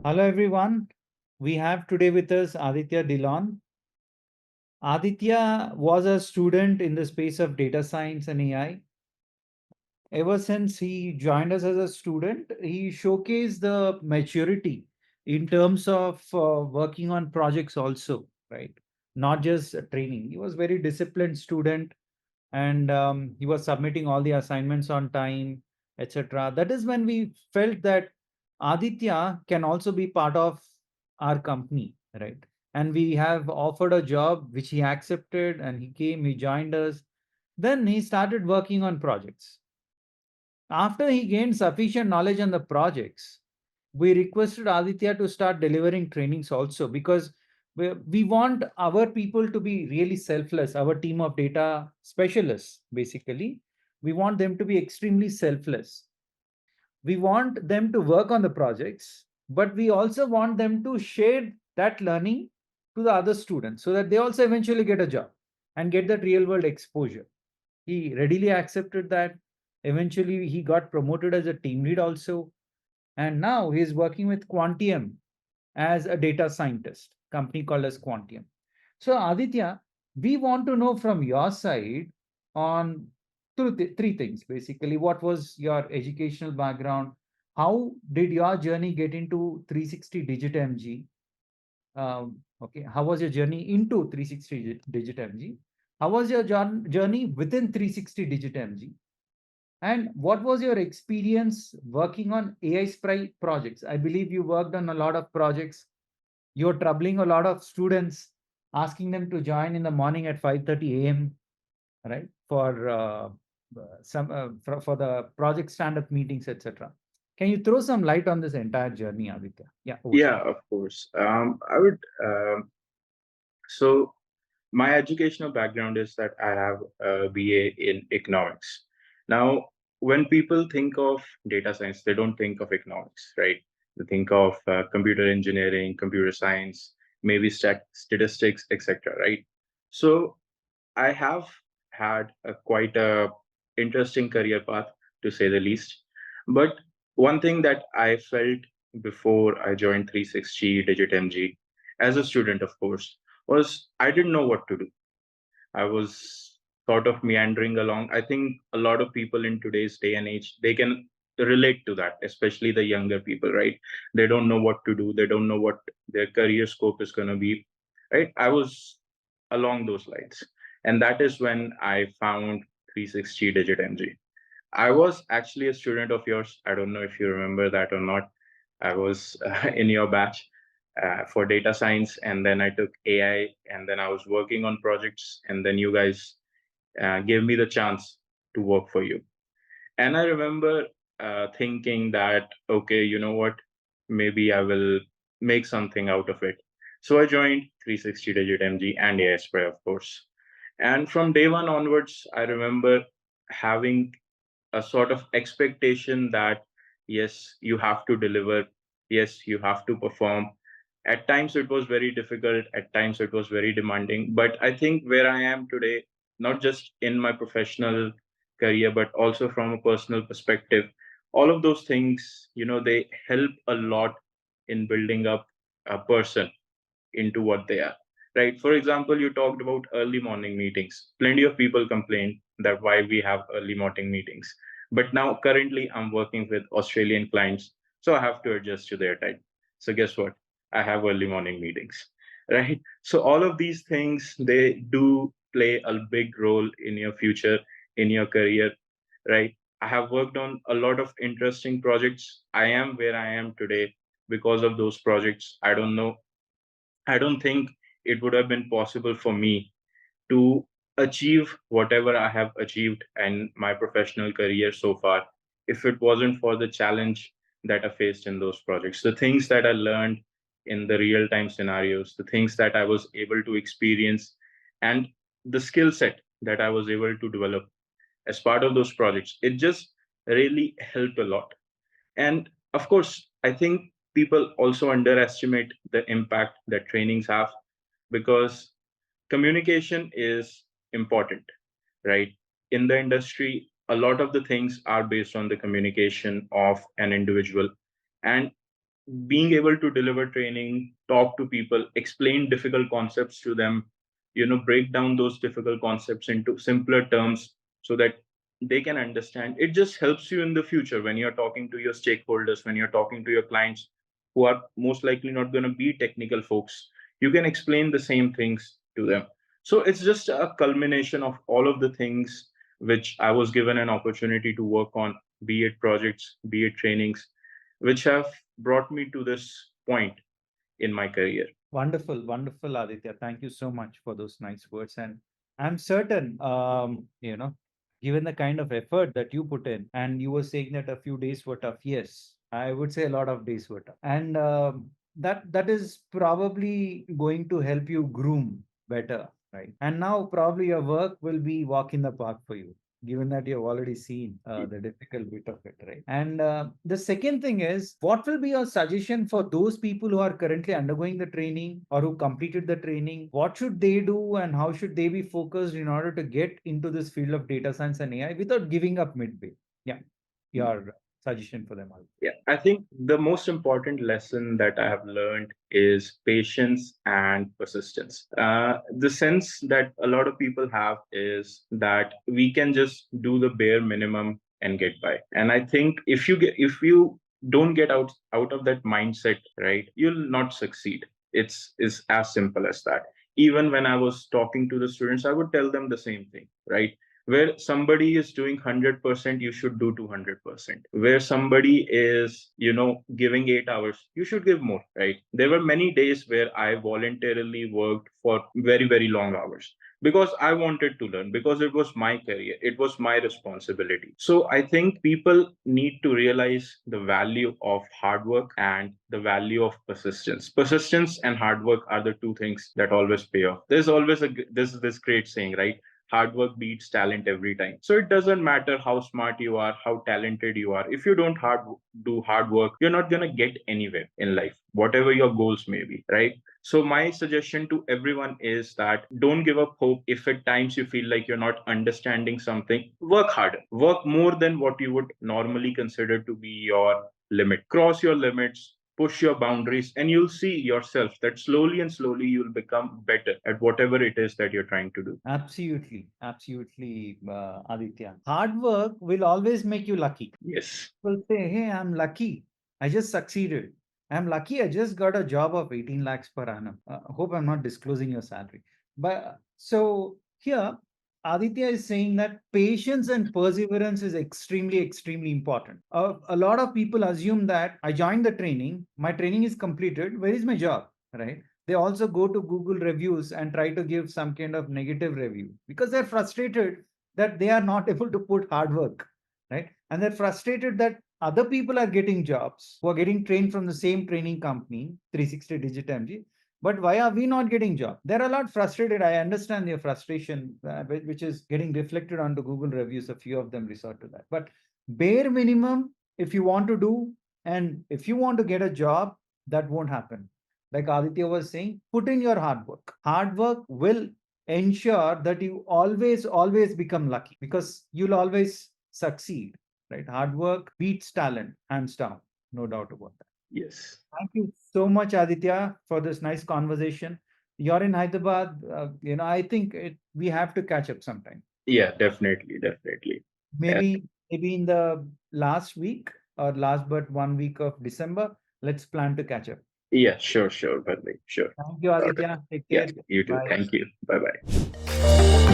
Hello, everyone. We have today with us Aditya Dhillon. Aditya was a student in the space of data science and AI. Ever since he joined us as a student, he showcased the maturity in terms of working on projects also, right? Not just training. He was very disciplined student and he was submitting all the assignments on time, etc. That is when we felt that Aditya can also be part of our company, right? And we have offered a job which he accepted, and he came, he joined us. Then he started working on projects. After he gained sufficient knowledge on the projects, we requested Aditya to start delivering trainings also, because we want our people to be really selfless. Our team of data specialists, basically, we want them to be extremely selfless. We want them to work on the projects, but we also want them to share that learning to the other students so that they also eventually get a job and get that real world exposure. He readily accepted that. Eventually, he got promoted as a team lead also. And now he's working with Quantium as a data scientist, company called as Quantium. So, Aditya, we want to know from your side on three things basically. What was your educational background? How did your journey get into 360 Digit MG? Okay, how was your journey into 360 Digit MG? How was your journey within 360 Digit MG? And what was your experience working on AI Sprite projects? I believe you worked on a lot of projects. You're troubling a lot of students, asking them to join in the morning at 5:30 a.m., right? For the project stand-up meetings, etc. Can you throw some light on this entire journey, Aditya? Yeah, over to Yeah, you. of course. I would. So my educational background is that I have a BA in economics. Now, when people think of data science, they don't think of economics, right? They think of computer engineering, computer science, maybe statistics, etc. Right? So I have had a quite a interesting career path, to say the least. But one thing that I felt before I joined 360 Digit MG, as a student, of course, was I didn't know what to do. I was sort of meandering along. I think a lot of people in today's day and age, they can relate to that, especially the younger people, right? They don't know what to do. They don't know what their career scope is going to be, right? I was along those lines. And that is when I found 360 Digit MG. I was actually a student of yours. I don't know if you remember that or not. I was in your batch for data science, and then I took AI, and then I was working on projects, and then you guys gave me the chance to work for you. And I remember thinking that, okay, you know what, maybe I will make something out of it. So I joined 360 Digit MG and AI Spray, of course. And from day one onwards, I remember having a sort of expectation that yes, you have to deliver, yes, you have to perform. At times it was very difficult, at times it was very demanding, but I think where I am today, not just in my professional career but also from a personal perspective, all of those things, they help a lot in building up a person into what they are, right? For example, you talked about early morning meetings. Plenty of people complain that why we have early morning meetings. But now, currently, I'm working with Australian clients, so I have to adjust to their time. So, guess what? I have early morning meetings, right? So, all of these things, they do play a big role in your future, in your career, right? I have worked on a lot of interesting projects. I am where I am today because of those projects. I don't think it would have been possible for me to achieve whatever I have achieved in my professional career so far if it wasn't for the challenge that I faced in those projects. The things that I learned in the real time scenarios, the things that I was able to experience, and the skill set that I was able to develop as part of those projects, it just really helped a lot. And of course, I think people also underestimate the impact that trainings have because communication is important, right? In the industry, a lot of the things are based on the communication of an individual. And being able to deliver training, talk to people, explain difficult concepts to them, break down those difficult concepts into simpler terms so that they can understand. It just helps you in the future when you're talking to your stakeholders, when you're talking to your clients who are most likely not going to be technical folks. You can explain the same things to them. So it's just a culmination of all of the things which I was given an opportunity to work on, be it projects, be it trainings, which have brought me to this point in my career. Wonderful, wonderful, Aditya. Thank you so much for those nice words. And I'm certain, given the kind of effort that you put in, and you were saying that a few days were tough. Yes, I would say a lot of days were tough. And that is probably going to help you groom better, right? And now probably your work will be walk in the park for you, given that you've already seen the difficult bit of it, right? And the second thing is, what will be your suggestion for those people who are currently undergoing the training or who completed the training? What should they do and how should they be focused in order to get into this field of data science and AI without giving up midway? Yeah, your suggestion for them all. Yeah, I think the most important lesson that I have learned is patience and persistence. The sense that a lot of people have is that we can just do the bare minimum and get by. And I think if you don't get out of that mindset, right, you'll not succeed. It's as simple as that. Even when I was talking to the students, I would tell them the same thing, right? Where somebody is doing 100%, you should do 200%. Where somebody is giving 8 hours, you should give more, right? There were many days where I voluntarily worked for very, very long hours because I wanted to learn, because it was my career, it was my responsibility. So I think people need to realize the value of hard work and the value of persistence. Persistence and hard work are the two things that always pay off. There's always this great saying, right? Hard work beats talent every time. So it doesn't matter how smart you are, how talented you are. If you don't do hard work, you're not going to get anywhere in life, whatever your goals may be, right? So my suggestion to everyone is that don't give up hope. If at times you feel like you're not understanding something, work harder, work more than what you would normally consider to be your limit. Cross your limits, push your boundaries, and you'll see yourself that slowly and slowly you'll become better at whatever it is that you're trying to do. Absolutely, absolutely, Aditya. Hard work will always make you lucky. Yes. People say, hey, I'm lucky. I just succeeded. I'm lucky. I just got a job of 18 lakhs per annum. Hope I'm not disclosing your salary. But so here, Aditya is saying that patience and perseverance is extremely, extremely important. A lot of people assume that I joined the training, my training is completed. Where is my job? Right? They also go to Google reviews and try to give some kind of negative review because they're frustrated that they are not able to put hard work, right? And they're frustrated that other people are getting jobs who are getting trained from the same training company, 360 Digit MG. But why are we not getting jobs? They're a lot frustrated. I understand their frustration, which is getting reflected onto Google reviews. A few of them resort to that. But bare minimum, if you want to do, and if you want to get a job, that won't happen. Like Aditya was saying, put in your hard work. Hard work will ensure that you always become lucky because you'll always succeed, right? Hard work beats talent, hands down, no doubt about that. Yes. Thank you so much, Aditya, for this nice conversation. You're in Hyderabad. I think we have to catch up sometime. Yeah, definitely, definitely. Maybe in the last week or last but 1 week of December. Let's plan to catch up. Yeah, sure, sure, Bradley, sure. Thank you, All right. Aditya. Take Yeah, care. you too. Bye. Thank you. Bye bye.